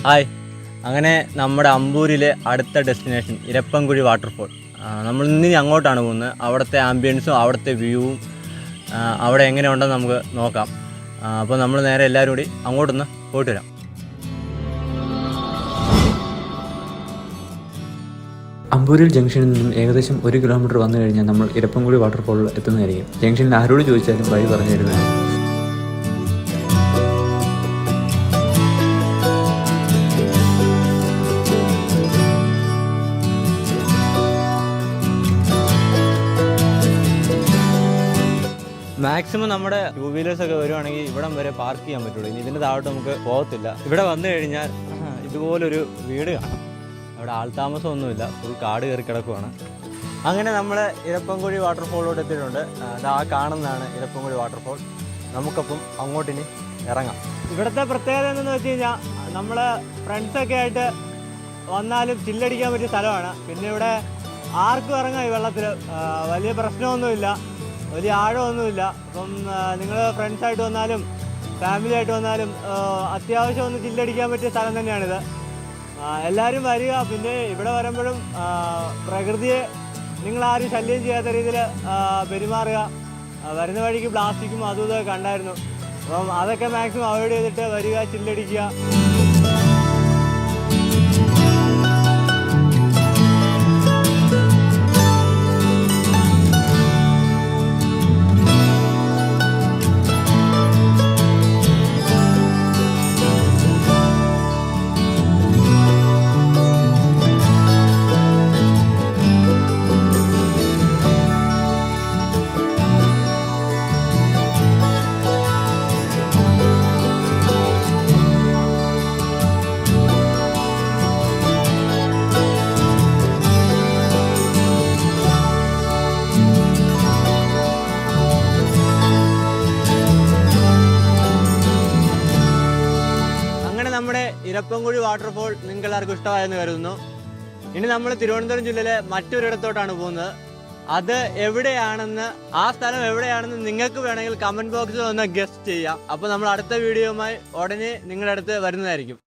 Hi, അങ്ങനെ നമ്മുടെ അമ്പൂരിലെ അടുത്ത ഡെസ്റ്റിനേഷൻ ഇരപ്പൻകുഴി വാട്ടർഫോൾ. നമ്മൾ ഇനി അങ്ങോട്ടാണ് പോകുന്നത്. അവിടുത്തെ ആംബിയൻസും അവിടുത്തെ വ്യൂവും അവിടെ എങ്ങനെയുണ്ടെന്ന് നമുക്ക് നോക്കാം. അപ്പോൾ നമ്മൾ നേരെ എല്ലാവരും കൂടി അങ്ങോട്ടൊന്ന് പോയിട്ട് വരാം. അമ്പൂരിൽ ജംഗ്ഷനിൽ നിന്നും ഏകദേശം 1 കിലോമീറ്റർ വന്നു കഴിഞ്ഞാൽ നമ്മൾ ഇരപ്പൻകുഴി വാട്ടർഫോളിൽ എത്തുന്നതായിരിക്കും. ജംഗ്ഷനിൽ ആരോട് ചോദിച്ചാലും വഴി പറഞ്ഞു തരുന്നതാണ്. മാക്സിമം നമ്മുടെ 2 വീലേഴ്സൊക്കെ വരുവാണെങ്കിൽ ഇവിടം വരെ പാർക്ക് ചെയ്യാൻ പറ്റുള്ളൂ. ഇനി ഇതിൻ്റെ താഴോട്ട് നമുക്ക് പോകത്തില്ല. ഇവിടെ വന്നു കഴിഞ്ഞാൽ ഇതുപോലൊരു വീട് കാണാം. അവിടെ ആൾതാമസമൊന്നുമില്ല, ഫുൾ കാട് കയറി കിടക്കുവാണ്. അങ്ങനെ നമ്മൾ ഇരപ്പൻകുഴി വാട്ടർഫോളിലോട്ട് എത്തിയിട്ടുണ്ട്. അത് ആ കാണുന്നതാണ് ഇരപ്പൻകുഴി വാട്ടർഫോൾ. നമുക്കപ്പം അങ്ങോട്ടിനി ഇറങ്ങാം. ഇവിടുത്തെ പ്രത്യേകത എന്തെന്ന് വെച്ച് കഴിഞ്ഞാൽ നമ്മൾ ഫ്രണ്ട്സൊക്കെ ആയിട്ട് വന്നാലും ചില്ലടിക്കാൻ പറ്റിയ സ്ഥലമാണ്. പിന്നെ ഇവിടെ ആർക്കും ഇറങ്ങാം. ഈ വെള്ളത്തിൽ വലിയ പ്രശ്നമൊന്നുമില്ല, വലിയ ആഴമൊന്നുമില്ല. അപ്പം നിങ്ങൾ ഫ്രണ്ട്സായിട്ട് വന്നാലും ഫാമിലി ആയിട്ട് വന്നാലും അത്യാവശ്യം ഒന്ന് ചില്ലടിക്കാൻ പറ്റിയ സ്ഥലം തന്നെയാണിത്. എല്ലാവരും വരിക. പിന്നെ ഇവിടെ വരുമ്പോഴും പ്രകൃതിയെ നിങ്ങളാരും ശല്യം ചെയ്യാത്ത രീതിയിൽ പെരുമാറുക. വരുന്ന വഴിക്ക് പ്ലാസ്റ്റിക്കും അതും ഇതൊക്കെ കണ്ടായിരുന്നു. അപ്പം അതൊക്കെ മാക്സിമം അവോയ്ഡ് ചെയ്തിട്ട് വരിക, ചില്ലടിക്കുക. നമ്മുടെ ഇരപ്പൻകുഴി വാട്ടർഫോൾ നിങ്ങൾക്ക് എല്ലാവർക്കും ഇഷ്ടമായെന്ന് കരുതുന്നു. ഇനി നമ്മൾ തിരുവനന്തപുരം ജില്ലയിലെ മറ്റൊരിടത്തോട്ടാണ് പോകുന്നത്. അത് എവിടെയാണെന്ന്, ആ സ്ഥലം എവിടെയാണെന്ന് നിങ്ങൾക്ക് വേണമെങ്കിൽ കമന്റ് ബോക്സിൽ ഒന്ന് ഗസ്റ്റ് ചെയ്യാം. അപ്പോൾ നമ്മൾ അടുത്ത വീഡിയോയുമായി ഉടനെ നിങ്ങളുടെ അടുത്ത് വരുന്നതായിരിക്കും.